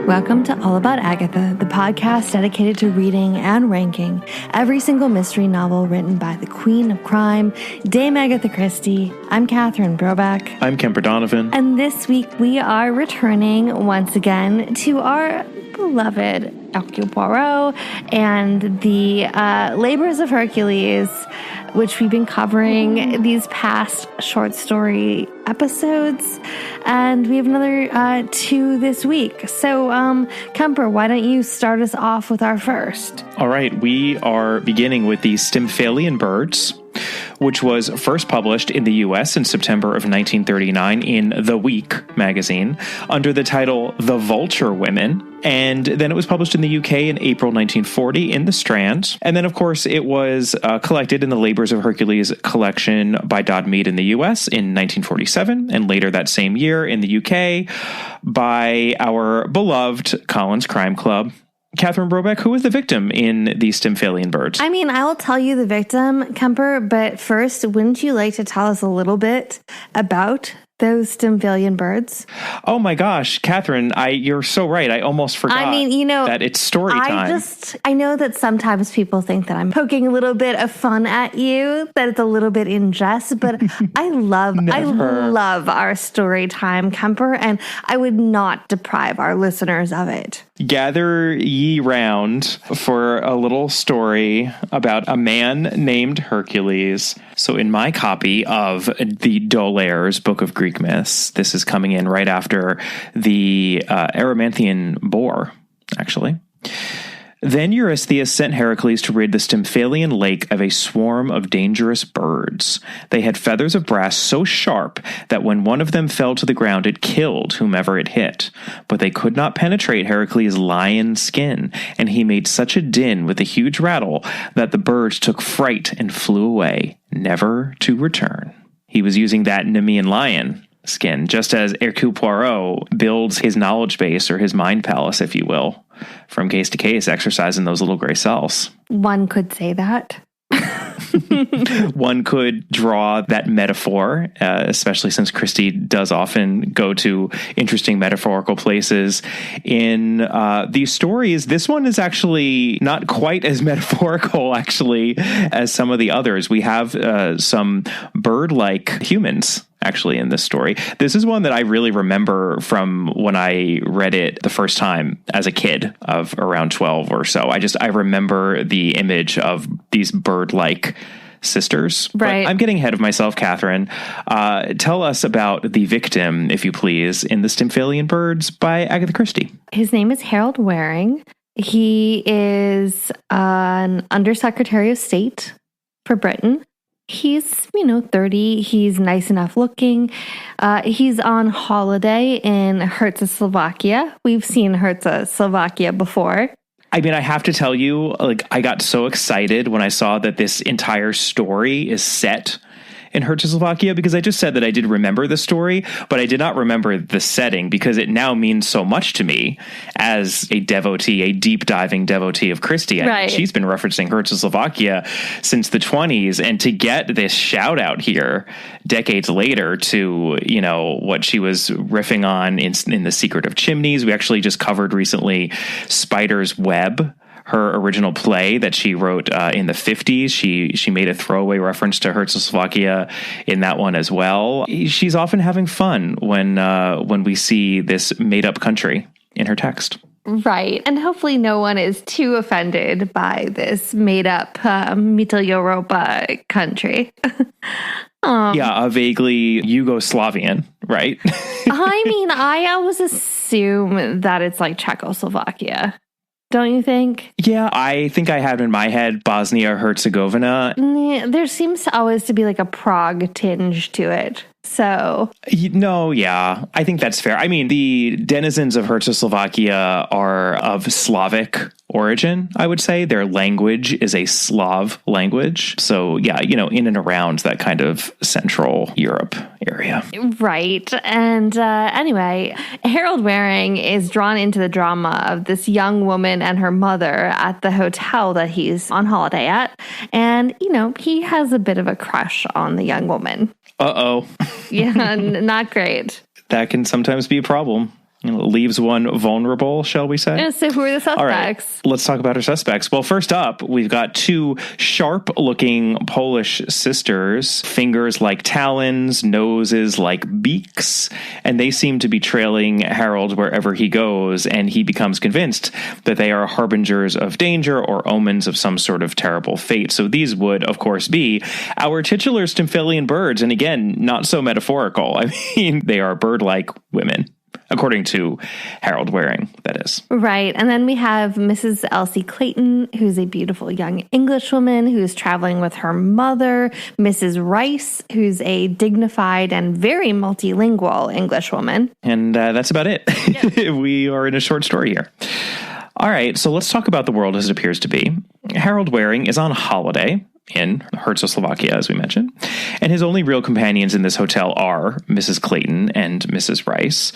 Welcome to All About Agatha, the podcast dedicated to reading and ranking every single mystery novel written by the Queen of Crime, Dame Agatha Christie. I'm Catherine Brobeck. I'm Kemper Donovan. And this week we are returning once again to our beloved Hercule Poirot and the labors of Hercules, which we've been covering these past short story episodes. And we have another 2 this week. So, Kemper, why don't you start us off with our first? All right, we are beginning with the Stymphalean birds, which was first published in the U.S. in September of 1939 in The Week magazine under the title The Vulture Women. And then it was published in the UK in April 1940 in The Strand. And then, of course, it was collected in the Labors of Hercules collection by Dodd Mead in the US in 1947, and later that same year in the UK by our beloved Collins Crime Club. Catherine Brobeck, who was the victim in the Stymphalean birds? I mean, I will tell you the victim, Kemper, but first, wouldn't you like to tell us a little bit about those Stymphalean birds? Oh my gosh, Catherine, you're so right. I almost forgot that it's story time. I know that sometimes people think that I'm poking a little bit of fun at you, that it's a little bit in jest, but I love our story time, Kemper, and I would not deprive our listeners of it. Gather ye round for a little story about a man named Hercules. So in my copy of the D'Aulaire's Book of Greek Myths, this is coming in right after the Erymanthian Boar, actually. Then Eurystheus sent Heracles to rid the Stymphalean lake of a swarm of dangerous birds. They had feathers of brass so sharp that when one of them fell to the ground, it killed whomever it hit. But they could not penetrate Heracles' lion skin, and he made such a din with a huge rattle that the birds took fright and flew away, never to return. He was using that Nemean lion skin, just as Hercule Poirot builds his knowledge base, or his mind palace, if you will, from case to case, exercising those little gray cells. One could say that. One could draw that metaphor, especially since Christie does often go to interesting metaphorical places in these stories. This one is actually not quite as metaphorical, actually, as some of the others. We have some bird-like humans, actually, in this story. This is one that I really remember from when I read it the first time as a kid of around 12 or so. I remember the image of these bird-like sisters. Right. But I'm getting ahead of myself, Catherine. Tell us about the victim, if you please, in the Stymphalean birds by Agatha Christie. His name is Harold Waring. He is an Undersecretary of State for Britain. He's, 30. He's nice enough looking. He's on holiday in Czechoslovakia. We've seen Czechoslovakia before. I mean, I have to tell you, I got so excited when I saw that this entire story is set in Czechoslovakia, because I just said that I did remember the story, but I did not remember the setting, because it now means so much to me as a devotee, a deep diving devotee of Christie. Right. She's been referencing Czechoslovakia since the 1920s, and to get this shout out here decades later to, what she was riffing on in The Secret of Chimneys. We actually just covered recently Spider's Web, her original play that she wrote in the 50s. She made a throwaway reference to Czechoslovakia in that one as well. She's often having fun when we see this made-up country in her text. Right. And hopefully no one is too offended by this made-up Mittel Europa country. A vaguely Yugoslavian, right? I mean, I always assume that it's like Czechoslovakia. Don't you think? Yeah, I think I have in my head Bosnia-Herzegovina. There seems to always to be like a Prague tinge to it. So. No, yeah, I think that's fair. I mean, the denizens of Czechoslovakia are of Slavic origin, I would say. Their language is a Slav language. So, yeah, in and around that kind of Central Europe area. Right. And anyway, Harold Waring is drawn into the drama of this young woman and her mother at the hotel that he's on holiday at. And, he has a bit of a crush on the young woman. Uh-oh. Yeah, not great. That can sometimes be a problem. Leaves one vulnerable, shall we say? Yeah, so who are the suspects? All right, let's talk about our suspects. Well, first up, we've got two sharp-looking Polish sisters, fingers like talons, noses like beaks, and they seem to be trailing Harold wherever he goes, and he becomes convinced that they are harbingers of danger or omens of some sort of terrible fate. So these would, of course, be our titular Stymphalean birds, and again, not so metaphorical. I mean, they are bird-like women. According to Harold Waring, that is. Right. And then we have Mrs. Elsie Clayton, who's a beautiful young Englishwoman who's traveling with her mother, Mrs. Rice, who's a dignified and very multilingual Englishwoman. And that's about it. Yeah. We are in a short story here. All right, so let's talk about the world as it appears to be. Harold Waring is on holiday in Czechoslovakia, as we mentioned. And his only real companions in this hotel are Mrs. Clayton and Mrs. Rice,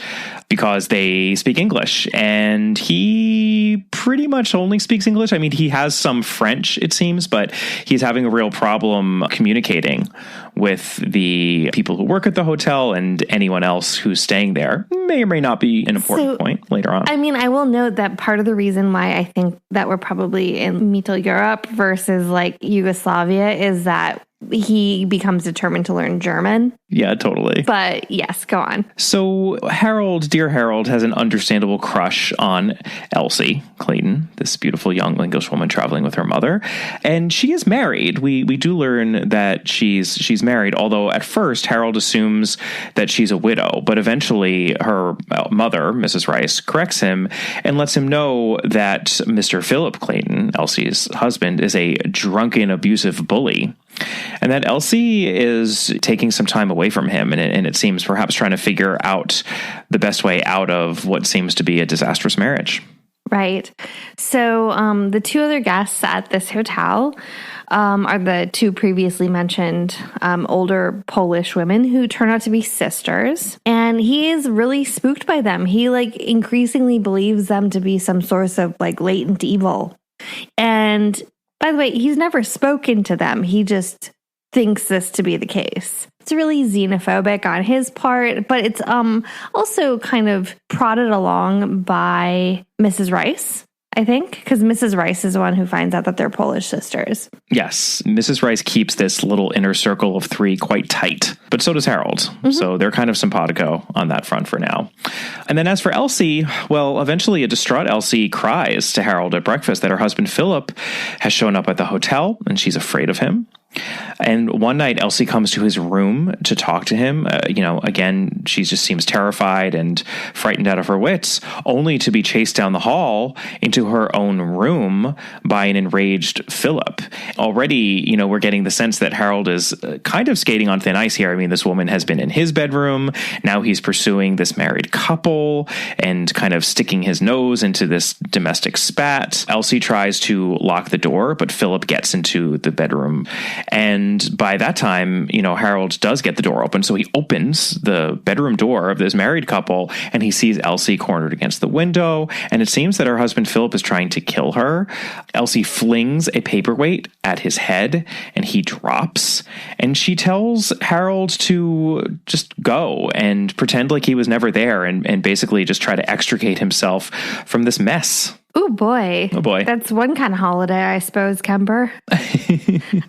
because they speak English. And he pretty much only speaks English. I mean, he has some French, it seems, but he's having a real problem communicating with the people who work at the hotel and anyone else who's staying there. May or may not be an important point later on. I mean, I will note that part of the reason why I think that we're probably in Middle Europe versus like Yugoslavia is that he becomes determined to learn German. Yeah, totally. But yes, go on. So dear Harold, has an understandable crush on Elsie Clayton, this beautiful young English woman traveling with her mother. And she is married. We do learn that she's married, although at first Harold assumes that she's a widow. But eventually her mother, Mrs. Rice, corrects him and lets him know that Mr. Philip Clayton, Elsie's husband, is a drunken, abusive bully. And that Elsie is taking some time away from him, and it seems perhaps trying to figure out the best way out of what seems to be a disastrous marriage. Right. So the two other guests at this hotel are the two previously mentioned older Polish women who turn out to be sisters. And he is really spooked by them. He increasingly believes them to be some source of latent evil. And by the way, he's never spoken to them. He just thinks this to be the case. It's really xenophobic on his part, but it's also kind of prodded along by Mrs. Rice, I think, because Mrs. Rice is the one who finds out that they're Polish sisters. Yes, Mrs. Rice keeps this little inner circle of three quite tight, but so does Harold. Mm-hmm. So they're kind of simpatico on that front for now. And then as for Elsie, well, eventually a distraught Elsie cries to Harold at breakfast that her husband Philip has shown up at the hotel and she's afraid of him. And one night, Elsie comes to his room to talk to him. Again, she just seems terrified and frightened out of her wits, only to be chased down the hall into her own room by an enraged Philip. Already, we're getting the sense that Harold is kind of skating on thin ice here. I mean, this woman has been in his bedroom. Now he's pursuing this married couple and kind of sticking his nose into this domestic spat. Elsie tries to lock the door, but Philip gets into the bedroom. And by that time, Harold does get the door open. So he opens the bedroom door of this married couple and he sees Elsie cornered against the window. And it seems that her husband Philip is trying to kill her. Elsie flings a paperweight at his head and he drops. And she tells Harold to just go and pretend like he was never there and basically just try to extricate himself from this mess. Oh, boy. Oh, boy. That's one kind of holiday, I suppose, Kemper.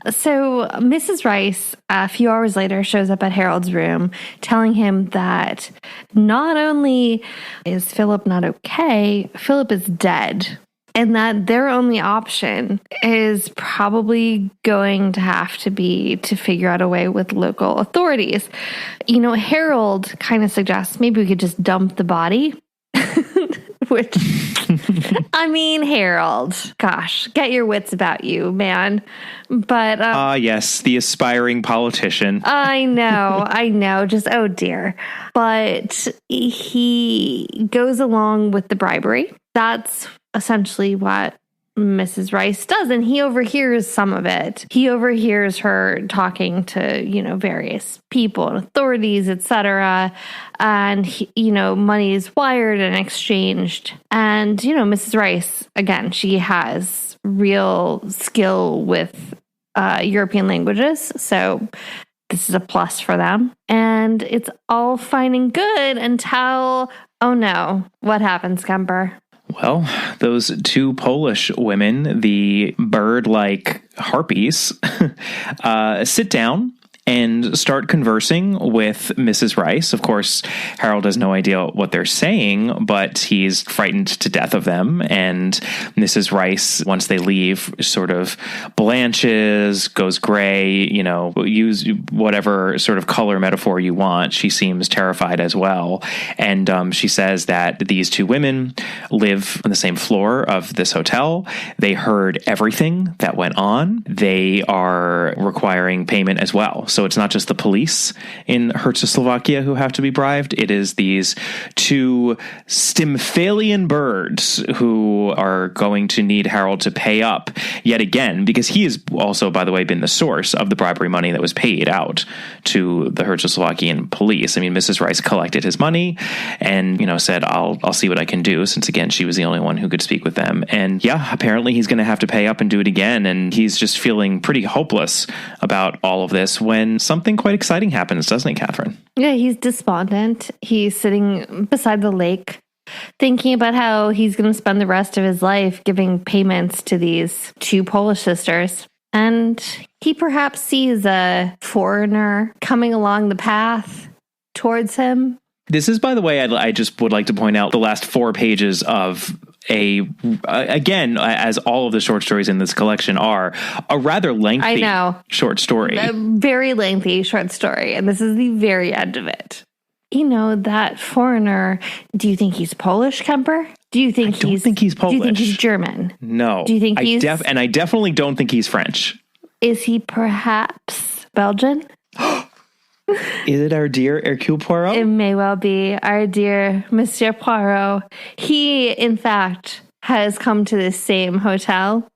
So Mrs. Rice, a few hours later, shows up at Harold's room, telling him that not only is Philip not okay, Philip is dead. And that their only option is probably going to have to be to figure out a way with local authorities. Harold kind of suggests maybe we could just dump the body. Which, I mean, Harold, gosh, get your wits about you, man. But yes, the aspiring politician. I know. Just, oh dear. But he goes along with the bribery. That's essentially what Mrs. Rice does, and he overhears some of it. He overhears her talking to, various people and authorities, etc. And, money is wired and exchanged. And, Mrs. Rice, again, she has real skill with European languages. So this is a plus for them. And it's all fine and good until Oh no. What happens, Kemper? Well, those two Polish women, the bird-like harpies, sit down and start conversing with Mrs. Rice. Of course, Harold has no idea what they're saying, but he's frightened to death of them. And Mrs. Rice, once they leave, sort of blanches, goes gray, use whatever sort of color metaphor you want. She seems terrified as well. And she says that these two women live on the same floor of this hotel. They heard everything that went on. They are requiring payment as well. So it's not just the police in Czechoslovakia who have to be bribed. It is these two Stymphalean birds who are going to need Harold to pay up yet again, because he has also, by the way, been the source of the bribery money that was paid out to the Czechoslovakian police. I mean, Mrs. Rice collected his money and, said, I'll see what I can do, since, again, she was the only one who could speak with them. And yeah, apparently he's going to have to pay up and do it again. And he's just feeling pretty hopeless about all of this when something quite exciting happens, doesn't it, Catherine? Yeah, he's despondent. He's sitting beside the lake, thinking about how he's going to spend the rest of his life giving payments to these two Polish sisters. And he perhaps sees a foreigner coming along the path towards him. This is, by the way, I just would like to point out the last 4 pages of again, as all of the short stories in this collection are, a rather lengthy short story. A very lengthy short story. And this is the very end of it. That foreigner, do you think he's Polish, Kemper? Do you think I don't think he's Polish. Do you think he's German? No. Do you think he's... and I definitely don't think he's French. Is he perhaps Belgian? Is it our dear Hercule Poirot? It may well be our dear Monsieur Poirot. He, in fact, has come to this same hotel,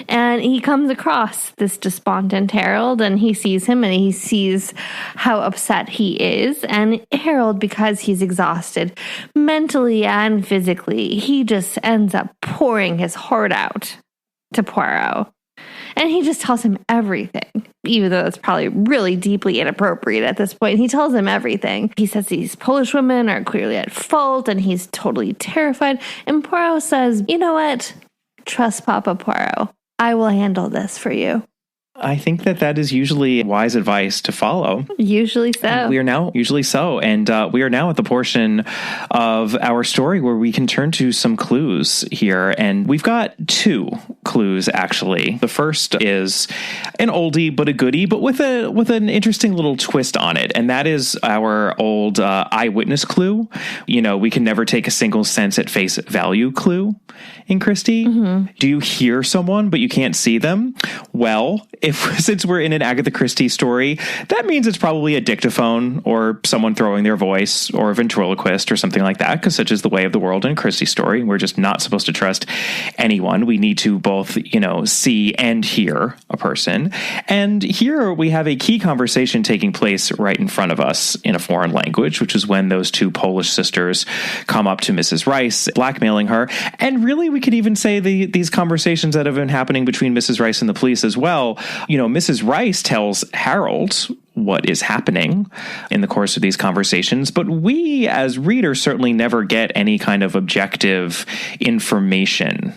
and he comes across this despondent Harold, and he sees him, and he sees how upset he is. And Harold, because he's exhausted mentally and physically, he just ends up pouring his heart out to Poirot. And he just tells him everything, even though it's probably really deeply inappropriate at this point. He tells him everything. He says these Polish women are clearly at fault, and he's totally terrified. And Poirot says, you know what? Trust Papa Poirot. I will handle this for you. I think that is usually wise advice to follow. Usually so. And we are now at the portion of our story where we can turn to some clues here. And we've got 2 clues, actually. The first is an oldie but a goodie, but with an interesting little twist on it. And that is our old eyewitness clue. We can never take a single sense at face value clue in Christie. Mm-hmm. Do you hear someone but you can't see them? Well, since we're in an Agatha Christie story, that means it's probably a dictaphone or someone throwing their voice or a ventriloquist or something like that, because such is the way of the world in a Christie story. We're just not supposed to trust anyone. We need to both, see and hear a person. And here we have a key conversation taking place right in front of us in a foreign language, which is when those two Polish sisters come up to Mrs. Rice, blackmailing her. And really, we could even say these conversations that have been happening between Mrs. Rice and the police as well. Mrs. Rice tells Harold what is happening in the course of these conversations, but we as readers certainly never get any kind of objective information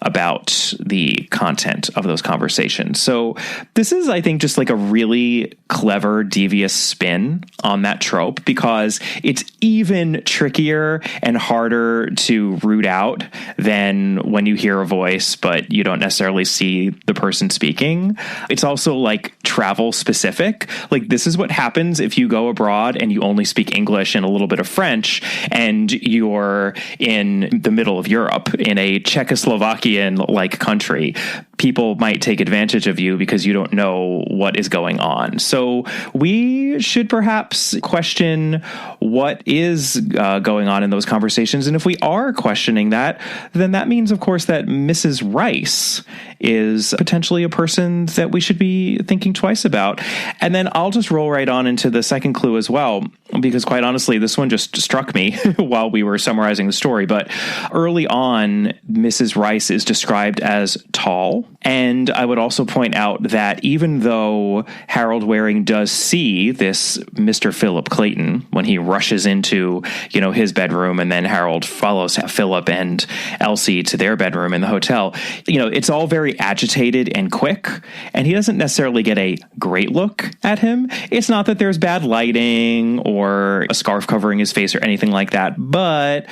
about the content of those conversations. So this is, I think, just like a really clever, devious spin on that trope, because it's even trickier and harder to root out than when you hear a voice, but you don't necessarily see the person speaking. It's also like travel specific. Like, this is what happens if you go abroad and you only speak English and a little bit of French, and you're in the middle of Europe in a Czechoslovakian-like country. People might take advantage of you because you don't know what is going on. So we should perhaps question what is going on in those conversations. And if we are questioning that, then that means, of course, that Mrs. Rice is potentially a person that we should be thinking twice about. And then I'll just roll right on into the second clue as well, because quite honestly, this one just struck me while we were summarizing the story. But early on, Mrs. Rice is described as tall. And I would also point out that even though Harold Waring does see this Mr. Philip Clayton when he rushes into, his bedroom, and then Harold follows Philip and Elsie to their bedroom in the hotel, it's all very agitated and quick, and he doesn't necessarily get a great look at him. It's not that there's bad lighting or a scarf covering his face or anything like that, but,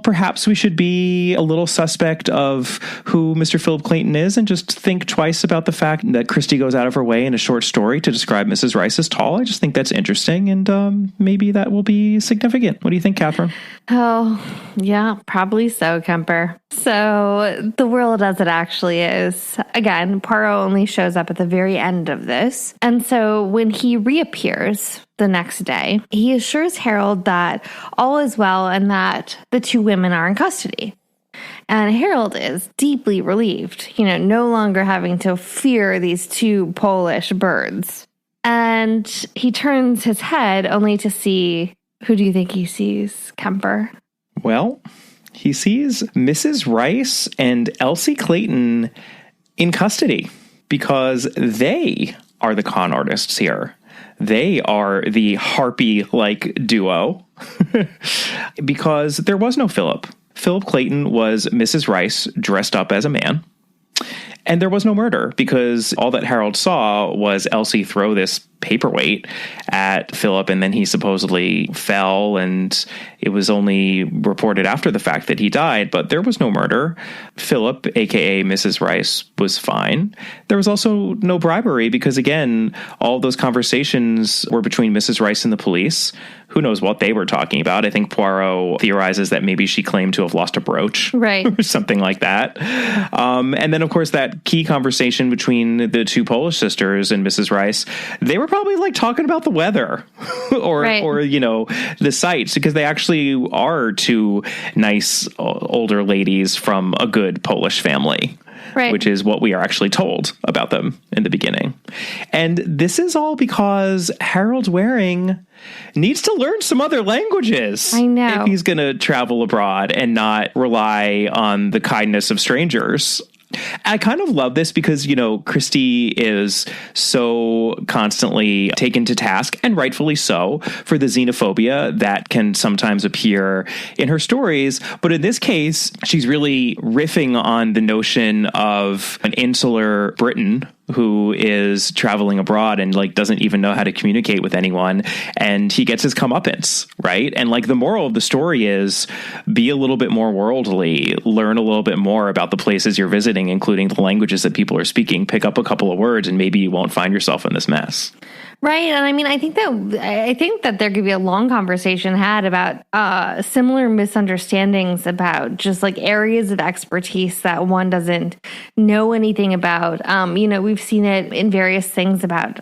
perhaps we should be a little suspect of who Mr. Philip Clayton is and just think twice about the fact that Christie goes out of her way in a short story to describe Mrs. Rice as tall. I just think that's interesting, and maybe that will be significant. What do you think, Catherine? Oh, yeah, probably so, Kemper. So the world as it actually is, again, Poirot only shows up at the very end of this. And so when he reappears the next day, he assures Harold that all is well and that the two women are in custody. And Harold is deeply relieved, no longer having to fear these two Polish birds. And he turns his head only to see, who do you think he sees, Kemper? Well, he sees Mrs. Rice and Elsie Clayton in custody because they are the con artists here. They are the harpy-like duo because there was no Philip. Philip Clayton was Mrs. Rice dressed up as a man. And there was no murder because all that Harold saw was Elsie throw this paperweight at Philip, and then he supposedly fell, and it was only reported after the fact that he died, but there was no murder. Philip, aka Mrs. Rice, was fine. There was also no bribery because, again, all those conversations were between Mrs. Rice and the police. Who knows what they were talking about? I think Poirot theorizes that maybe she claimed to have lost a brooch. Right. Or something like that. And then, of course, that key conversation between the two Polish sisters and Mrs. Rice, they were probably like talking about the weather or the sights, because they actually are two nice older ladies from a good Polish family. Right. Which is what we are actually told about them in the beginning. And this is all because Harold Waring needs to learn some other languages. I know. If he's going to travel abroad and not rely on the kindness of strangers. I kind of love this because, Christie is so constantly taken to task, and rightfully so, for the xenophobia that can sometimes appear in her stories. But in this case, she's really riffing on the notion of an insular Briton who is traveling abroad and doesn't even know how to communicate with anyone, and he gets his comeuppance, right? And the moral of the story is be a little bit more worldly, learn a little bit more about the places you're visiting, including the languages that people are speaking, pick up a couple of words, and maybe you won't find yourself in this mess. Right. And I think that there could be a long conversation had about similar misunderstandings about just areas of expertise that one doesn't know anything about. We've seen it in various things about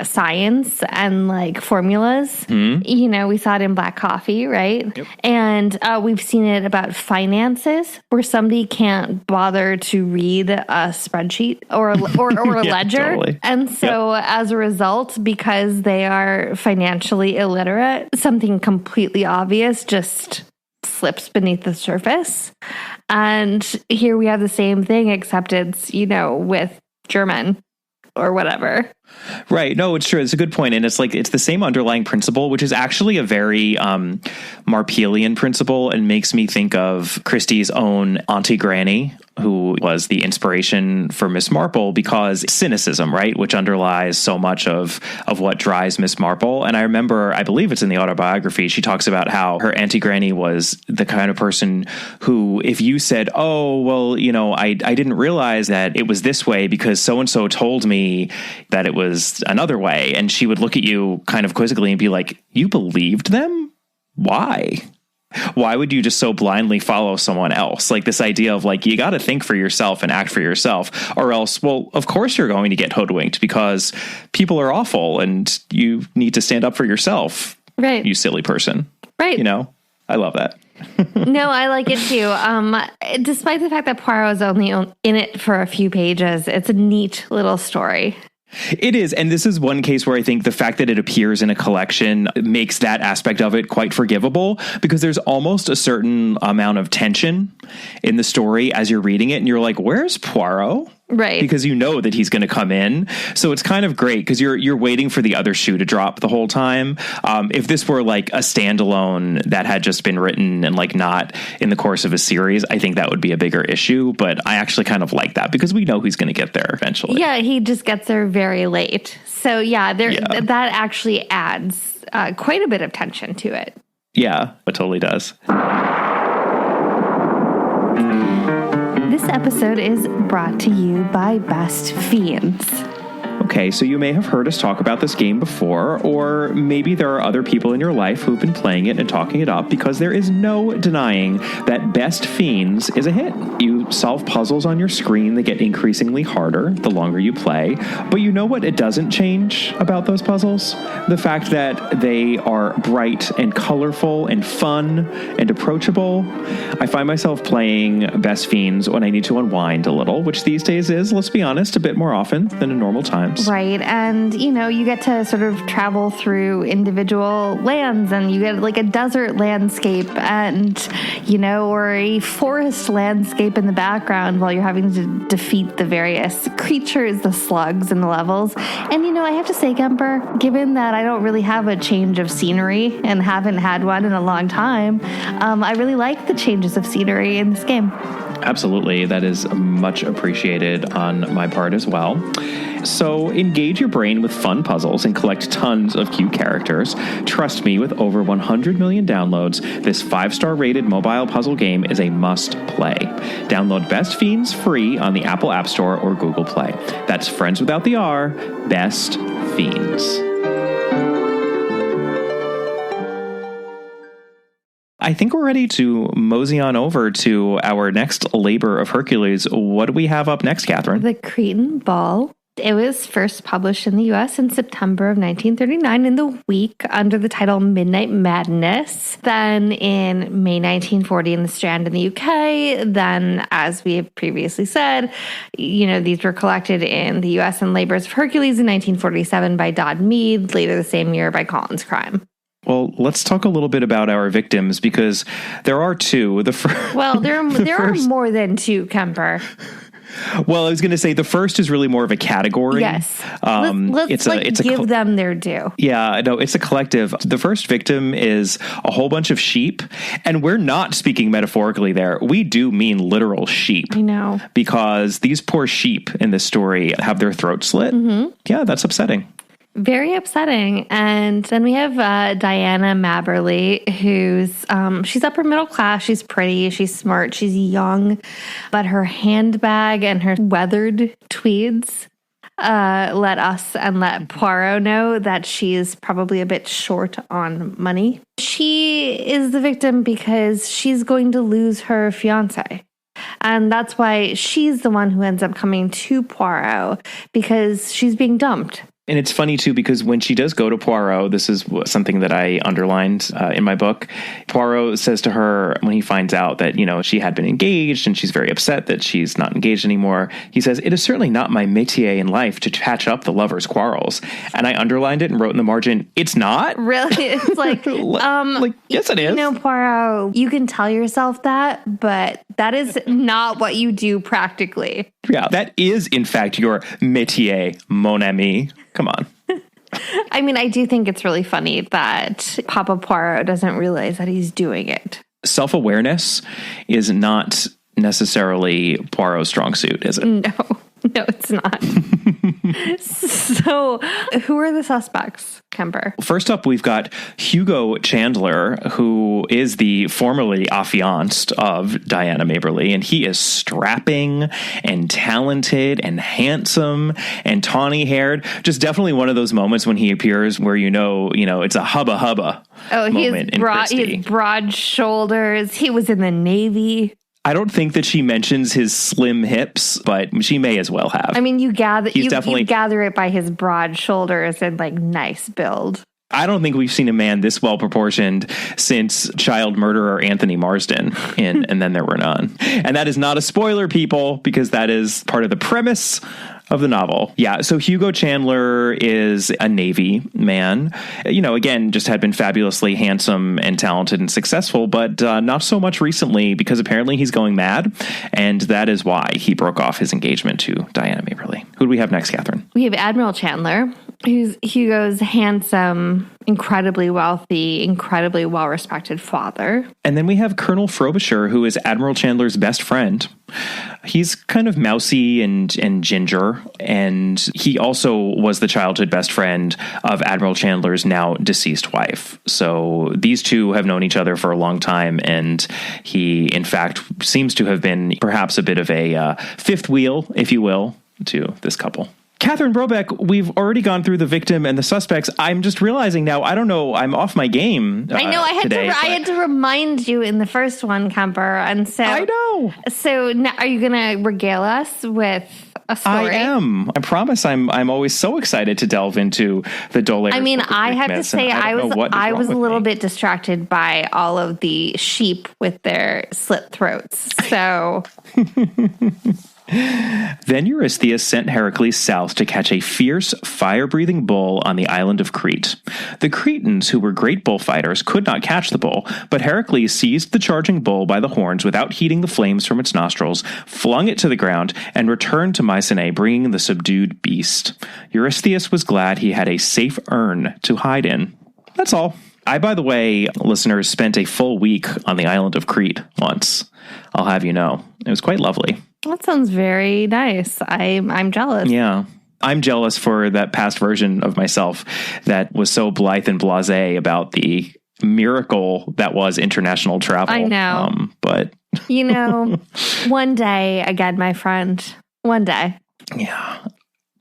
science and formulas. Mm-hmm. We saw it in black coffee, right? Yep. And we've seen it about finances where somebody can't bother to read a spreadsheet or a yeah, ledger. Totally. And so as a result, because they are financially illiterate, something completely obvious just slips beneath the surface. And here we have the same thing, except it's, with German or whatever. Right. No, it's true. It's a good point. And it's the same underlying principle, which is actually a very Marpelian principle, and makes me think of Christie's own Auntie Granny, who was the inspiration for Miss Marple, because cynicism, right, which underlies so much of what drives Miss Marple. And I believe it's in the autobiography, she talks about how her Auntie Granny was the kind of person who, if you said, oh, well, I didn't realize that it was this way because so-and-so told me that it was another way. And she would look at you kind of quizzically and be like, you believed them? Why? Why would you just so blindly follow someone else? This idea of you got to think for yourself and act for yourself, or else, well, of course you're going to get hoodwinked because people are awful and you need to stand up for yourself. Right. You silly person. Right. I love that. No, I like it too. Despite the fact that Poirot is only in it for a few pages, it's a neat little story. It is. And this is one case where I think the fact that it appears in a collection makes that aspect of it quite forgivable, because there's almost a certain amount of tension in the story as you're reading it. And you're like, where's Poirot? Right. Because you know that he's going to come in. So it's kind of great because you're waiting for the other shoe to drop the whole time. If this were like a standalone that had just been written and like not in the course of a series, I think that would be a bigger issue. But I actually kind of like that because we know he's going to get there eventually. Yeah, he just gets there very late. So that actually adds quite a bit of tension to it. Yeah, it totally does. This episode is brought to you by Best Fiends. Okay, so you may have heard us talk about this game before, or maybe there are other people in your life who've been playing it and talking it up, because there is no denying that Best Fiends is a hit. You solve puzzles on your screen that get increasingly harder the longer you play, but you know what it doesn't change about those puzzles? The fact that they are bright and colorful and fun and approachable. I find myself playing Best Fiends when I need to unwind a little, which these days is, let's be honest, a bit more often than in normal times. Right. And, you get to sort of travel through individual lands, and you get like a desert landscape and, or a forest landscape in the background while you're having to defeat the various creatures, the slugs in the levels. And, I have to say, Kemper, given that I don't really have a change of scenery and haven't had one in a long time, I really like the changes of scenery in this game. Absolutely. That is much appreciated on my part as well. So engage your brain with fun puzzles and collect tons of cute characters. Trust me, with over 100 million downloads, this 5-star rated mobile puzzle game is a must play. Download Best Fiends free on the Apple App Store or Google Play. That's friends without the R, Best Fiends. I think we're ready to mosey on over to our next labor of Hercules. What do we have up next, Catherine? The Cretan Ball. It was first published in the U.S. in September of 1939 in the week under the title Midnight Madness. Then in May 1940 in the Strand in the UK. Then, as we have previously said, these were collected in the U.S. in Labors of Hercules in 1947 by Dodd Mead, later the same year by Collins Crime. Well, let's talk a little bit about our victims, because there are two. There are more than two, Kemper. Well, I was going to say the first is really more of a category. Yes. Let's give them their due. Yeah, no, it's a collective. The first victim is a whole bunch of sheep, and we're not speaking metaphorically there. We do mean literal sheep. I know. Because these poor sheep in this story have their throats slit. Mm-hmm. Yeah, that's upsetting. Very upsetting. And then we have Diana Mabberley, who's, she's upper middle class. She's pretty. She's smart. She's young. But her handbag and her weathered tweeds let us and let Poirot know that she's probably a bit short on money. She is the victim because she's going to lose her fiancé. And that's why she's the one who ends up coming to Poirot, because she's being dumped. And it's funny, too, because when she does go to Poirot, this is something that I underlined in my book. Poirot says to her when he finds out that, she had been engaged and she's very upset that she's not engaged anymore. He says, "It is certainly not my métier in life to patch up the lovers' quarrels." And I underlined it and wrote in the margin, "It's not?" Really? It's like, yes, it is. Poirot, you can tell yourself that, but that is not what you do practically. Yeah, that is, in fact, your métier, mon ami. Come on. I mean, I do think it's really funny that Papa Poirot doesn't realize that he's doing it. Self-awareness is not necessarily Poirot's strong suit, is it? No, it's not. So, who are the suspects, Kemper? First up, we've got Hugo Chandler, who is the formerly affianced of Diana Mabberley, and he is strapping and talented and handsome and tawny-haired. Just definitely one of those moments when he appears where it's a hubba hubba. Oh, he has broad shoulders. He was in the Navy. I don't think that she mentions his slim hips, but she may as well have. I mean, you gather it by his broad shoulders and nice build. I don't think we've seen a man this well proportioned since child murderer Anthony Marsden in And Then There Were None. And that is not a spoiler, people, because that is part of the premise of the novel. Yeah, so Hugo Chandler is a Navy man. Again, just had been fabulously handsome and talented and successful, but not so much recently because apparently he's going mad. And that is why he broke off his engagement to Diana Maberly. Who do we have next, Catherine? We have Admiral Chandler, who's Hugo's handsome, incredibly wealthy, incredibly well-respected father. And then we have Colonel Frobisher, who is Admiral Chandler's best friend. He's kind of mousy and ginger, and he also was the childhood best friend of Admiral Chandler's now deceased wife. So these two have known each other for a long time, and he, in fact, seems to have been perhaps a bit of a fifth wheel, if you will, to this couple. Catherine Brobeck, we've already gone through the victim and the suspects. I'm just realizing now, I don't know, I'm off my game. I know, I had to remind you in the first one, Kemper, and so I know. So now, are you going to regale us with a story? I am. I promise. I'm always so excited to delve into the Dole. I mean, I have to say, I was a little bit distracted by all of the sheep with their slit throats. So. Then Eurystheus sent Hercules south to catch a fierce, fire-breathing bull on the island of Crete. The Cretans, who were great bullfighters, could not catch the bull, but Hercules seized the charging bull by the horns without heeding the flames from its nostrils, flung it to the ground, and returned to Mycenae, bringing the subdued beast. Eurystheus was glad he had a safe urn to hide in. That's all. I, by the way, listeners, spent a full week on the island of Crete once. I'll have you know. It was quite lovely. That sounds very nice. I'm jealous. Yeah. I'm jealous for that past version of myself that was so blithe and blasé about the miracle that was international travel. I know. But one day, again, my friend, one day. Yeah.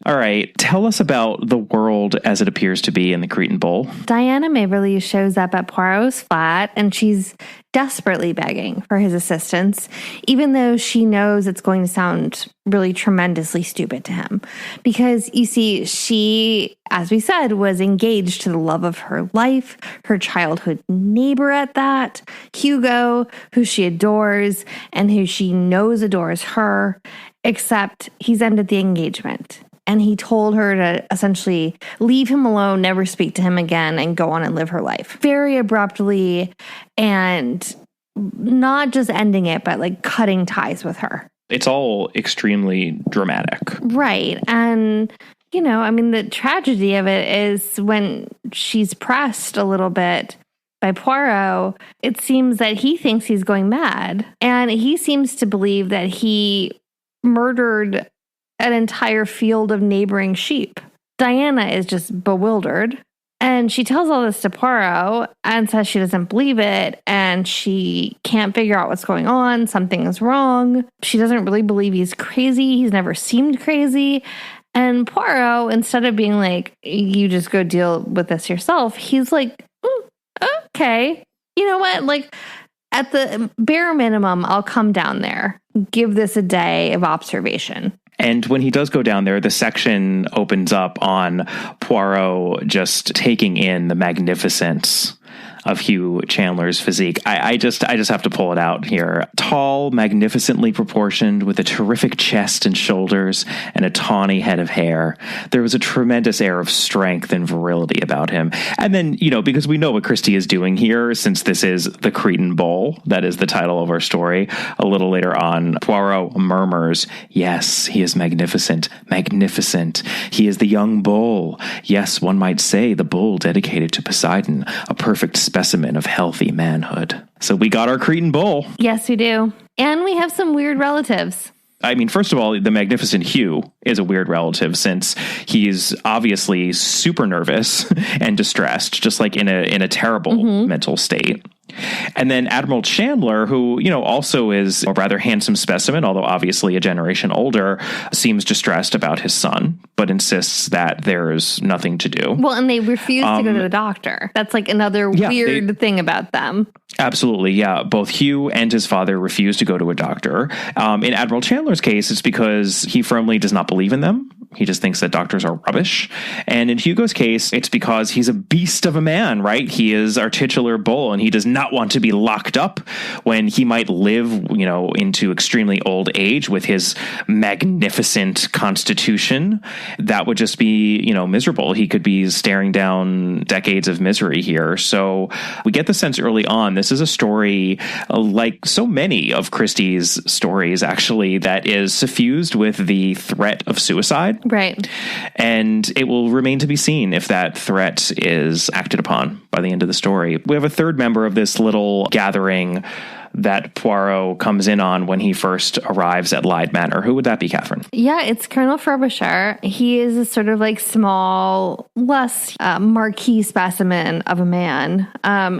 All right. Tell us about the world as it appears to be in the Cretan Bowl. Diana Maberly shows up at Poirot's flat, and she's desperately begging for his assistance, even though she knows it's going to sound really tremendously stupid to him. Because, you see, she, as we said, was engaged to the love of her life, her childhood neighbor at that, Hugo, who she adores and who she knows adores her, except he's ended the engagement. And he told her to essentially leave him alone, never speak to him again, and go on and live her life. Very abruptly, and not just ending it, but like cutting ties with her. It's all extremely dramatic. Right. And, the tragedy of it is when she's pressed a little bit by Poirot, it seems that he thinks he's going mad. And he seems to believe that he murdered an entire field of neighboring sheep. Diana is just bewildered, and she tells all this to Poirot and says she doesn't believe it, and she can't figure out what's going on. Something is wrong. She doesn't really believe he's crazy. He's never seemed crazy. And Poirot, instead of being like, you just go deal with this yourself, he's like, okay. You know what? Like, at the bare minimum, I'll come down there, give this a day of observation. And when he does go down there, the section opens up on Poirot just taking in the magnificence of Hugh Chandler's physique. I just have to pull it out here. Tall, magnificently proportioned, with a terrific chest and shoulders and a tawny head of hair. There was a tremendous air of strength and virility about him. And then, because we know what Christie is doing here, since this is the Cretan Bowl, that is the title of our story, a little later on, Poirot murmurs, yes, he is magnificent, magnificent. He is the young bull. Yes, one might say the bull dedicated to Poseidon, a perfect specimen of healthy manhood. So we got our Cretan Bull. Yes, we do. And we have some weird relatives. I mean, first of all, the magnificent Hugh is a weird relative since he's obviously super nervous and distressed, just like in a terrible mental state. And then Admiral Chandler, who, also is a rather handsome specimen, although obviously a generation older, seems distressed about his son, but insists that there's nothing to do. Well, and they refuse to go to the doctor. That's like another weird thing about them. Absolutely, yeah. Both Hugh and his father refuse to go to a doctor. In Admiral Chandler's case, it's because he firmly does not believe in them. He just thinks that doctors are rubbish. And in Hugo's case, it's because he's a beast of a man, right? He is our titular bull, and he does not want to be locked up when he might live, into extremely old age with his magnificent constitution. That would just be, miserable. He could be staring down decades of misery here. So we get the sense early on, this is a story like so many of Christie's stories, actually, that is suffused with the threat of suicide. Right. And it will remain to be seen if that threat is acted upon by the end of the story. We have a third member of this little gathering that Poirot comes in on when he first arrives at Lyde Manor. Who would that be, Catherine? Yeah, it's Colonel Frobisher. He is a sort of like small, less marquee specimen of a man.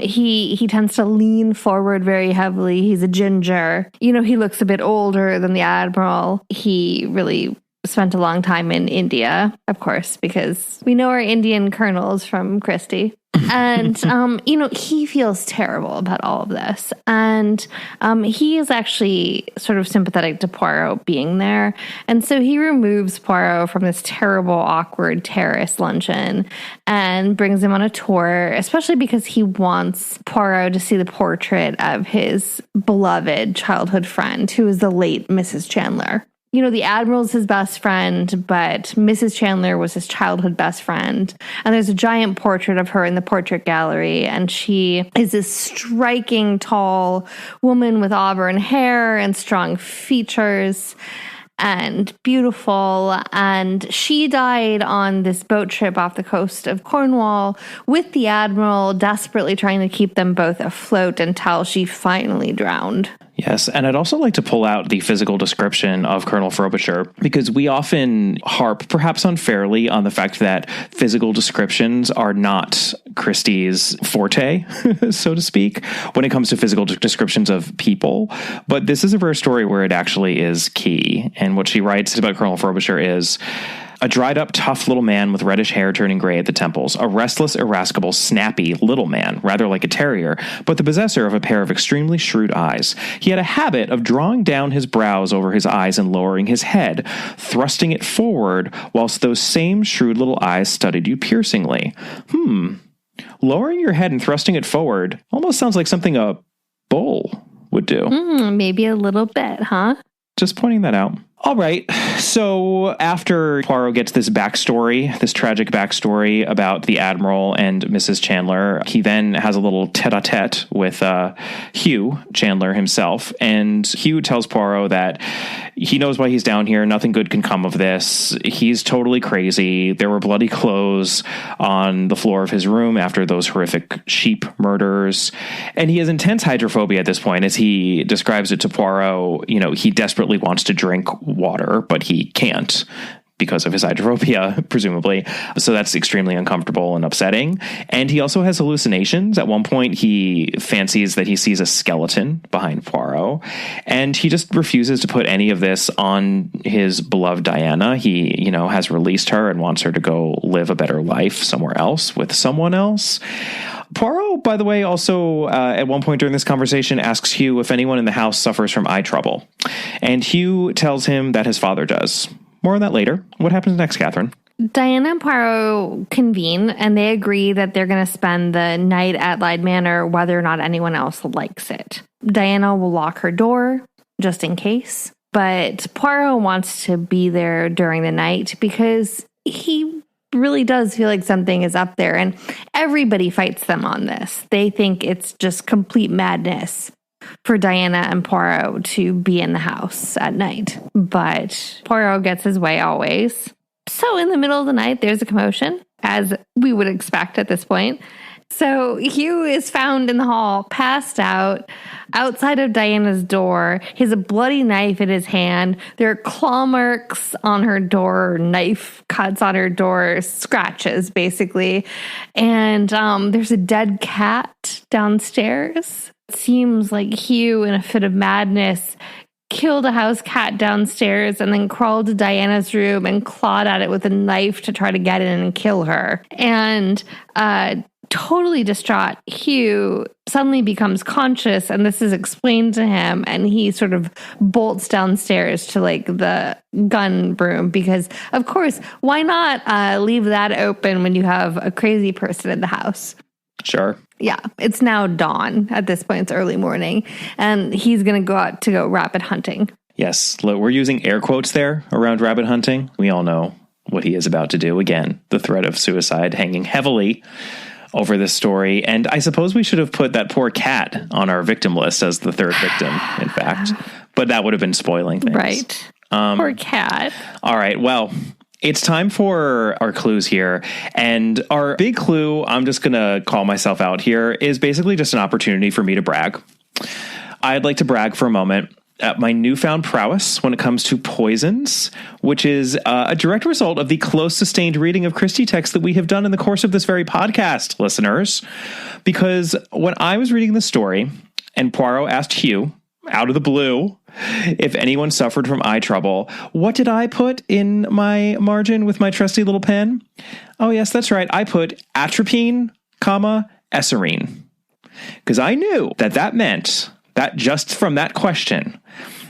He tends to lean forward very heavily. He's a ginger. He looks a bit older than the Admiral. He really spent a long time in India, of course, because we know our Indian colonels from Christie. And, he feels terrible about all of this. And he is actually sort of sympathetic to Poirot being there. And so he removes Poirot from this terrible, awkward terrace luncheon and brings him on a tour, especially because he wants Poirot to see the portrait of his beloved childhood friend, who is the late Mrs. Chandler. The Admiral's his best friend, but Mrs. Chandler was his childhood best friend. And there's a giant portrait of her in the portrait gallery. And she is this striking, tall woman with auburn hair and strong features and beautiful. And she died on this boat trip off the coast of Cornwall with the Admiral, desperately trying to keep them both afloat until she finally drowned. Yes, and I'd also like to pull out the physical description of Colonel Frobisher, because we often harp, perhaps unfairly, on the fact that physical descriptions are not Christie's forte, so to speak, when it comes to physical descriptions of people. But this is a rare story where it actually is key. And what she writes about Colonel Frobisher is: a dried-up, tough little man with reddish hair turning gray at the temples. A restless, irascible, snappy little man, rather like a terrier, but the possessor of a pair of extremely shrewd eyes. He had a habit of drawing down his brows over his eyes and lowering his head, thrusting it forward, whilst those same shrewd little eyes studied you piercingly. Lowering your head and thrusting it forward almost sounds like something a bull would do. Maybe a little bit, huh? Just pointing that out. All right. So after Poirot gets this backstory, this tragic backstory about the Admiral and Mrs. Chandler, he then has a little tete-a-tete with Hugh Chandler himself. And Hugh tells Poirot that he knows why he's down here. Nothing good can come of this. He's totally crazy. There were bloody clothes on the floor of his room after those horrific sheep murders. And he has intense hydrophobia at this point. As he describes it to Poirot, he desperately wants to drink water, but he can't because of his hydrophobia, presumably. So that's extremely uncomfortable and upsetting. And he also has hallucinations. At one point, he fancies that he sees a skeleton behind Poirot, and he just refuses to put any of this on his beloved Diana. He, has released her and wants her to go live a better life somewhere else with someone else. Poirot, by the way, also at one point during this conversation asks Hugh if anyone in the house suffers from eye trouble. And Hugh tells him that his father does. More on that later. What happens next, Catherine? Diana and Poirot convene, and they agree that they're going to spend the night at Lyde Manor whether or not anyone else likes it. Diana will lock her door, just in case. But Poirot wants to be there during the night because he really does feel like something is up there, and everybody fights them on this. They think it's just complete madness for Diana and Poirot to be in the house at night. But Poirot gets his way always. So in the middle of the night, there's a commotion, as we would expect at this point. So Hugh is found in the hall, passed out, outside of Diana's door. He has a bloody knife in his hand. There are claw marks on her door, knife cuts on her door, scratches, basically. And there's a dead cat downstairs. It seems like Hugh, in a fit of madness, killed a house cat downstairs and then crawled to Diana's room and clawed at it with a knife to try to get in and kill her. And totally distraught Hugh suddenly becomes conscious, and this is explained to him, and he sort of bolts downstairs to like the gun room because, of course, why not leave that open when you have a crazy person in the house? Sure. Yeah, it's now dawn at this point. It's early morning, and he's going to go out to go rabbit hunting. Yes, we're using air quotes there around rabbit hunting. We all know what he is about to do. Again, the threat of suicide hanging heavily over this story. And I suppose we should have put that poor cat on our victim list as the third victim, in fact. But that would have been spoiling things. Right. Poor cat. All right. Well, it's time for our clues here. And our big clue, I'm just going to call myself out here, is basically just an opportunity for me to brag. I'd like to brag for a moment at my newfound prowess when it comes to poisons, which is a direct result of the close sustained reading of Christie texts that we have done in the course of this very podcast, listeners. Because when I was reading the story and Poirot asked Hugh, out of the blue, if anyone suffered from eye trouble, what did I put in my margin with my trusty little pen? Oh, yes, that's right. I put atropine, eserine. Because I knew that meant that just from that question,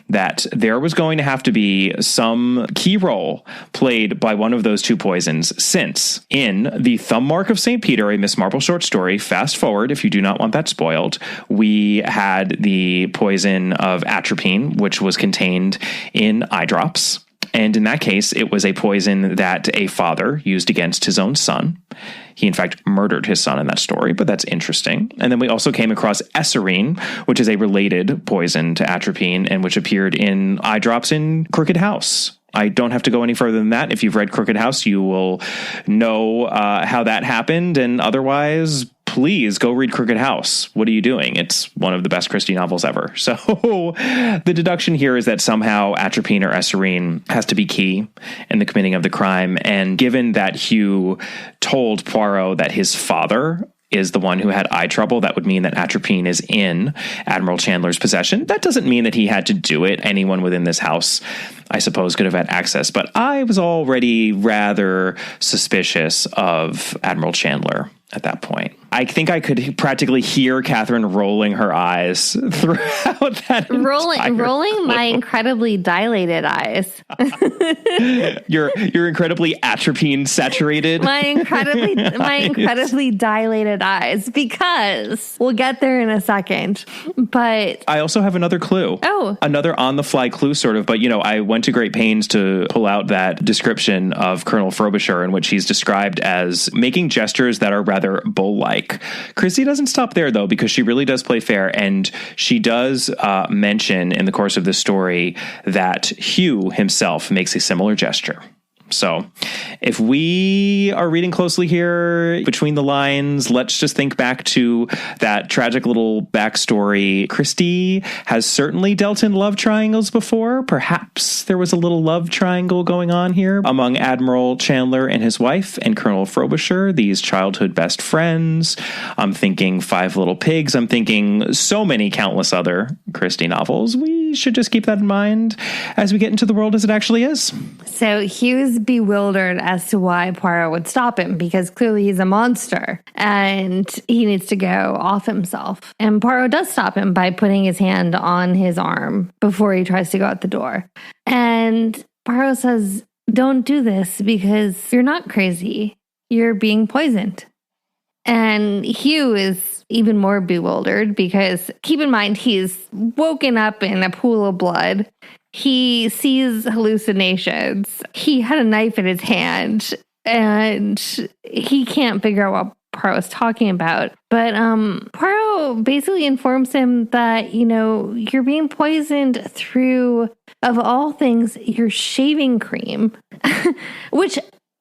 that there was going to have to be some key role played by one of those two poisons, since in the Thumb Mark of St. Peter, a Miss Marple short story, fast forward if you do not want that spoiled, we had the poison of atropine, which was contained in eye drops. And in that case, it was a poison that a father used against his own son. He, in fact, murdered his son in that story, but that's interesting. And then we also came across eserine, which is a related poison to atropine and which appeared in eye drops in Crooked House. I don't have to go any further than that. If you've read Crooked House, you will know how that happened. And otherwise, please go read Crooked House. What are you doing? It's one of the best Christie novels ever. So the deduction here is that somehow atropine or eserine has to be key in the committing of the crime. And given that Hugh told Poirot that his father is the one who had eye trouble, that would mean that atropine is in Admiral Chandler's possession. That doesn't mean that he had to do it. Anyone within this house, I suppose, could have had access. But I was already rather suspicious of Admiral Chandler at that point. I think I could practically hear Catherine rolling her eyes throughout that rolling my incredibly dilated eyes. You're incredibly atropine saturated. my incredibly dilated eyes, because we'll get there in a second. But I also have another clue. Oh, another on the fly clue, sort of. But I went to great pains to pull out that description of Colonel Frobisher, in which he's described as making gestures that are rather bull-like. Christie doesn't stop there, though, because she really does play fair, and she does mention in the course of this story that Hugh himself makes a similar gesture. So if we are reading closely here between the lines, let's just think back to that tragic little backstory. Christie has certainly dealt in love triangles before. Perhaps there was a little love triangle going on here among Admiral Chandler and his wife and Colonel Frobisher, these childhood best friends. I'm thinking Five Little Pigs. I'm thinking so many countless other Christie novels. We should just keep that in mind as we get into the world as it actually is. So Hugh's bewildered as to why Poirot would stop him, because clearly he's a monster and he needs to go off himself. And Poirot does stop him by putting his hand on his arm before he tries to go out the door. And Poirot says, "Don't do this because you're not crazy. You're being poisoned." And Hugh is even more bewildered because, keep in mind, he's woken up in a pool of blood. He sees hallucinations. He had a knife in his hand, and he can't figure out what Poirot's talking about. But Poirot basically informs him that, you're being poisoned through, of all things, your shaving cream, which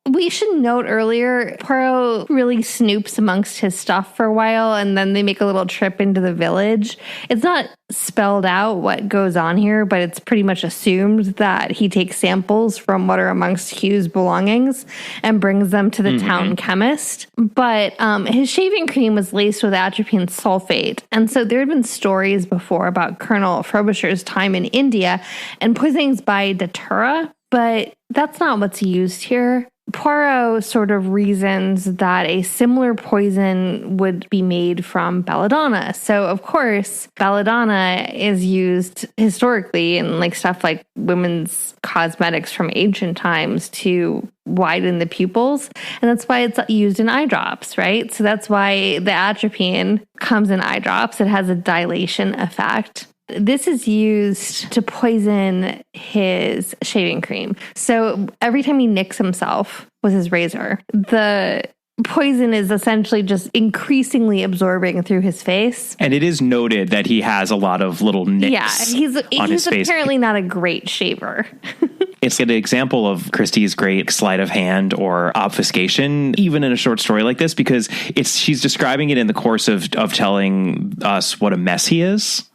we should note earlier, Poirot really snoops amongst his stuff for a while, and then they make a little trip into the village. It's not spelled out what goes on here, but it's pretty much assumed that he takes samples from what are amongst Hugh's belongings and brings them to the town chemist. But his shaving cream was laced with atropine sulfate. And so there had been stories before about Colonel Frobisher's time in India and poisonings by datura, but that's not what's used here. Poirot sort of reasons that a similar poison would be made from belladonna. So, of course, belladonna is used historically in like stuff like women's cosmetics from ancient times to widen the pupils. And that's why it's used in eye drops, right? So that's why the atropine comes in eye drops. It has a dilation effect. This is used to poison his shaving cream. So every time he nicks himself with his razor, the poison is essentially just increasingly absorbing through his face. And it is noted that he has a lot of little nicks on his face. He's apparently not a great shaver. It's an example of Christie's great sleight of hand or obfuscation, even in a short story like this, because she's describing it in the course of telling us what a mess he is.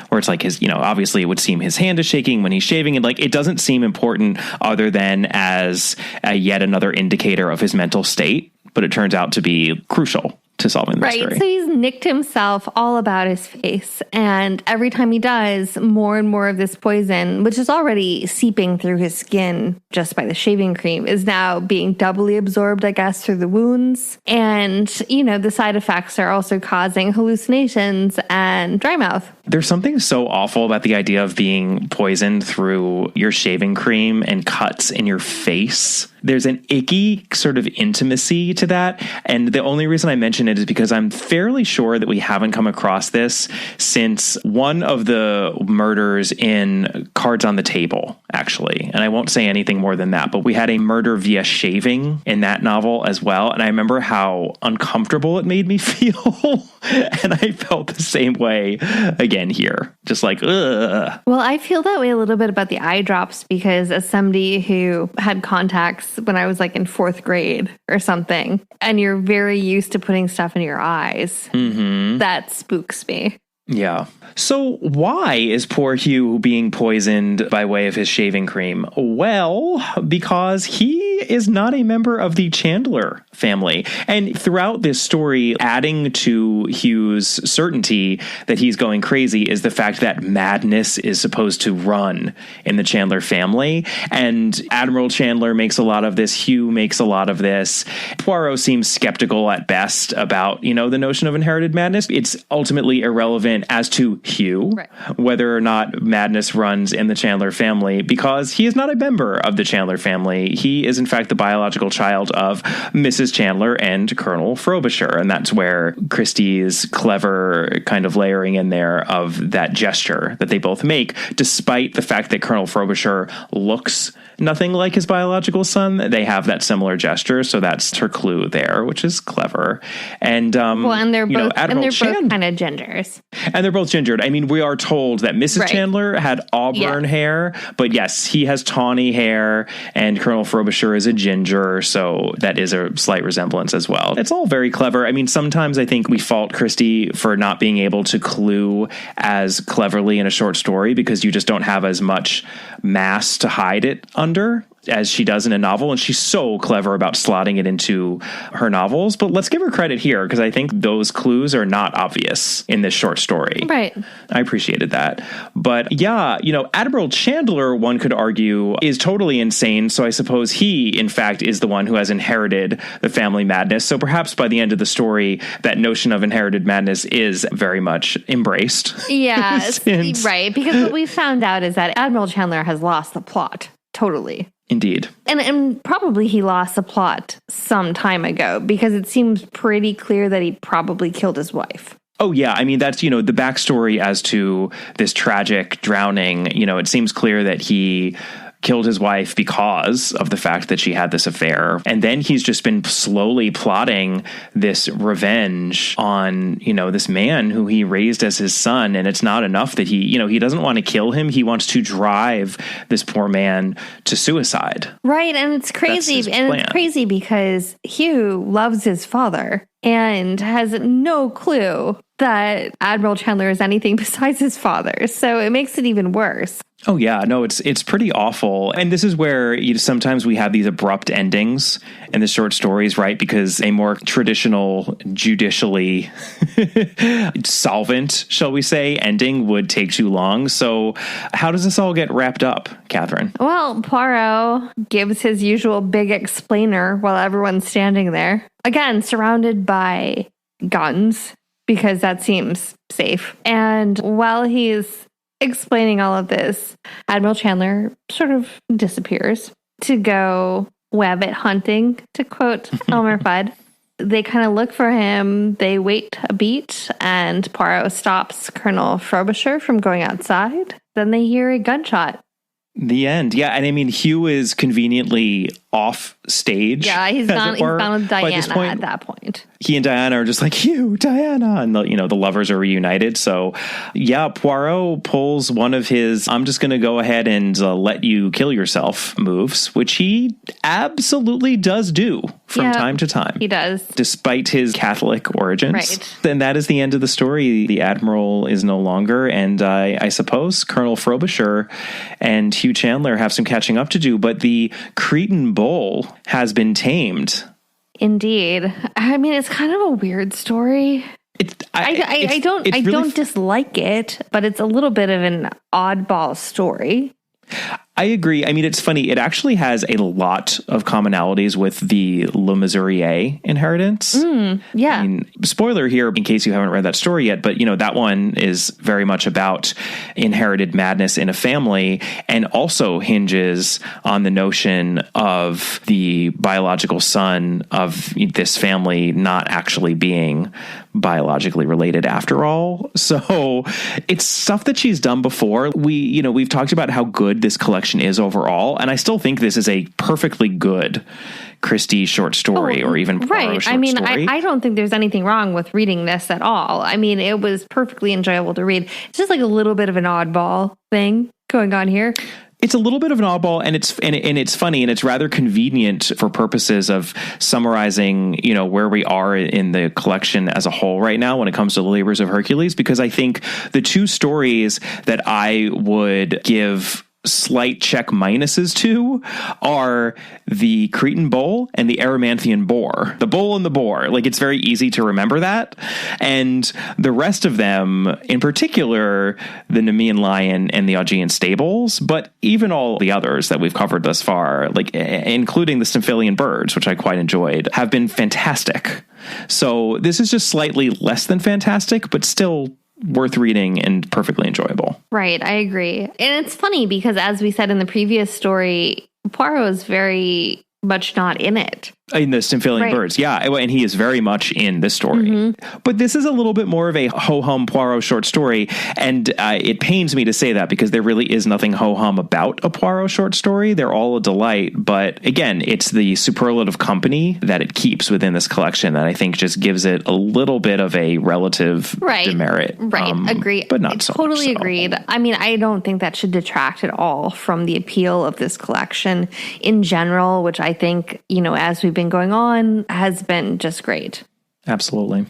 Where it's like his, obviously it would seem his hand is shaking when he's shaving, and like it doesn't seem important other than as yet another indicator of his mental state, but it turns out to be crucial to solving the mystery. Right, so he's nicked himself all about his face, and every time he does, more and more of this poison, which is already seeping through his skin just by the shaving cream, is now being doubly absorbed, I guess, through the wounds. And, the side effects are also causing hallucinations and dry mouth. There's something so awful about the idea of being poisoned through your shaving cream and cuts in your face. There's an icky sort of intimacy to that. And the only reason I mention it is because I'm fairly sure that we haven't come across this since one of the murders in Cards on the Table, actually. And I won't say anything more than that, but we had a murder via shaving in that novel as well. And I remember how uncomfortable it made me feel. And I felt the same way again here. Just like, ugh. Well, I feel that way a little bit about the eye drops because as somebody who had contacts when I was like in 4th grade or something, and you're very used to putting stuff in your eyes, that spooks me. Yeah. So why is poor Hugh being poisoned by way of his shaving cream? Well, because he is not a member of the Chandler family. And throughout this story, adding to Hugh's certainty that he's going crazy is the fact that madness is supposed to run in the Chandler family. And Admiral Chandler makes a lot of this. Hugh makes a lot of this. Poirot seems skeptical at best about, the notion of inherited madness. It's ultimately irrelevant as to Hugh, right, whether or not madness runs in the Chandler family, because he is not a member of the Chandler family. He is, in fact, the biological child of Mrs. Chandler and Colonel Frobisher. And that's where Christie's clever kind of layering in there of that gesture that they both make, despite the fact that Colonel Frobisher looks nothing like his biological son. They have that similar gesture. So that's her clue there, which is clever. And, and they're both kind of gingers. And they're both gingered. I mean, we are told that Mrs. Chandler had auburn hair, but yes, he has tawny hair, and Colonel Frobisher is a ginger, so that is a slight resemblance as well. It's all very clever. I mean, sometimes I think we fault Christie for not being able to clue as cleverly in a short story because you just don't have as much mass to hide it under as she does in a novel, and she's so clever about slotting it into her novels. But let's give her credit here, because I think those clues are not obvious in this short story. Right. I appreciated that. But yeah, Admiral Chandler, one could argue, is totally insane. So I suppose he, in fact, is the one who has inherited the family madness. So perhaps by the end of the story, that notion of inherited madness is very much embraced. Yeah, right. Because what we found out is that Admiral Chandler has lost the plot. Totally. Indeed. And probably he lost the plot some time ago because it seems pretty clear that he probably killed his wife. Oh, yeah. I mean, that's, the backstory as to this tragic drowning. It seems clear that he killed his wife because of the fact that she had this affair. And then he's just been slowly plotting this revenge on, this man who he raised as his son. And it's not enough that he doesn't want to kill him. He wants to drive this poor man to suicide. Right. And it's crazy. And it's crazy because Hugh loves his father and has no clue that Admiral Chandler is anything besides his father. So it makes it even worse. Oh, yeah. No, it's pretty awful. And this is where sometimes we have these abrupt endings in the short stories, right? Because a more traditional, judicially solvent, shall we say, ending would take too long. So how does this all get wrapped up, Catherine? Well, Poirot gives his usual big explainer while everyone's standing there. Again, surrounded by guns, because that seems safe. And while he's explaining all of this, Admiral Chandler sort of disappears to go wabbit hunting, to quote Elmer Fudd. They kind of look for him. They wait a beat, and Poirot stops Colonel Frobisher from going outside. Then they hear a gunshot. The end. Yeah. And I mean, Hugh is conveniently off stage. Yeah, he's gone with Diana at that point. He and Diana are just like, Hugh, Diana. And, the lovers are reunited. So, yeah, Poirot pulls one of his, I'm just going to go ahead and let you kill yourself moves, which he absolutely does do from time to time. He does. Despite his Catholic origins. Right. And that is the end of the story. The Admiral is no longer. And I suppose Colonel Frobisher and Hugh Chandler have some catching up to do. But the Cretan bull has been tamed. Indeed. I mean, it's kind of a weird story. I don't dislike it, but it's a little bit of an oddball story. I agree. I mean, it's funny. It actually has a lot of commonalities with the Le Mesurier inheritance. Yeah. I mean, spoiler here in case you haven't read that story yet, but that one is very much about inherited madness in a family, and also hinges on the notion of the biological son of this family not actually being biologically related after all. So it's stuff that she's done before. We've talked about how good this collection is overall, and I still think this is a perfectly good Christie short story, or even Poirot short story. I don't think there's anything wrong with reading this at all. I mean, it was perfectly enjoyable to read. It's just like a little bit of an oddball thing going on here. It's a little bit of an oddball, and it's funny, and it's rather convenient for purposes of summarizing, where we are in the collection as a whole right now when it comes to the labors of Hercules, because I think the two stories that I would give slight check minuses to are the Cretan bull and the Erymanthian boar. The bull and the boar. Like, it's very easy to remember that. And the rest of them, in particular, the Nemean lion and the Augean stables, but even all the others that we've covered thus far, like including the Stymphalean birds, which I quite enjoyed, have been fantastic. So this is just slightly less than fantastic, but still worth reading and perfectly enjoyable. Right, I agree. And it's funny because, as we said in the previous story, Poirot is very much not in it. In the Stymphalean birds, yeah. And he is very much in this story. Mm-hmm. But this is a little bit more of a ho-hum Poirot short story. And it pains me to say that, because there really is nothing ho-hum about a Poirot short story. They're all a delight. But again, it's the superlative company that it keeps within this collection that I think just gives it a little bit of a relative demerit. Right, agree. But not so totally much so. Agreed. I mean, I don't think that should detract at all from the appeal of this collection in general, which I think, as we've been going on, has been just great. Absolutely.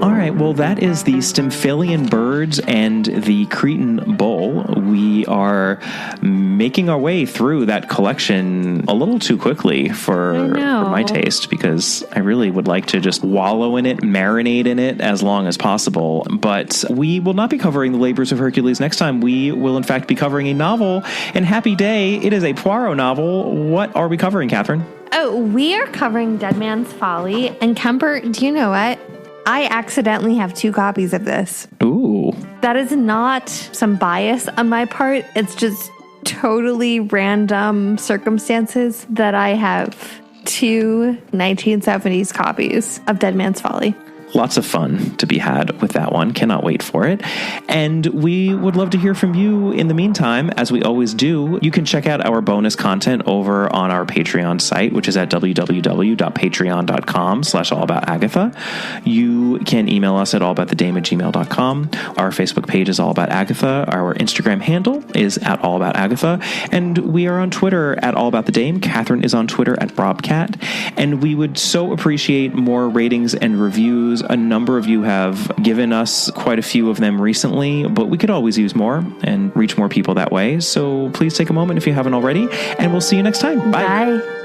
All right, well, that is the Stymphalean birds and the Cretan bull. We are making our way through that collection a little too quickly for my taste, because I really would like to just wallow in it, marinate in it as long as possible. But we will not be covering the labors of Hercules next time. We will, in fact, be covering a novel. And happy day, it is a Poirot novel. What are we covering, Catherine? Oh, we are covering Dead Man's Folly. And Kemper, do you know what? I accidentally have 2 copies of this. Ooh. That is not some bias on my part. It's just totally random circumstances that I have 2 1970s copies of Dead Man's Folly. Lots of fun to be had with that one. Cannot wait for it. And we would love to hear from you in the meantime, as we always do. You can check out our bonus content over on our Patreon site, which is at www.patreon.com/allaboutagatha. You can email us at allaboutthedame@gmail.com. Our Facebook page is All About Agatha. Our Instagram handle is at All About Agatha. And we are on Twitter at All About the Dame. Catherine is on Twitter at Robcat. And we would so appreciate more ratings and reviews reviews. A number of you have given us quite a few of them recently, but we could always use more and reach more people that way. So please take a moment if you haven't already, and we'll see you next time. Bye. Bye.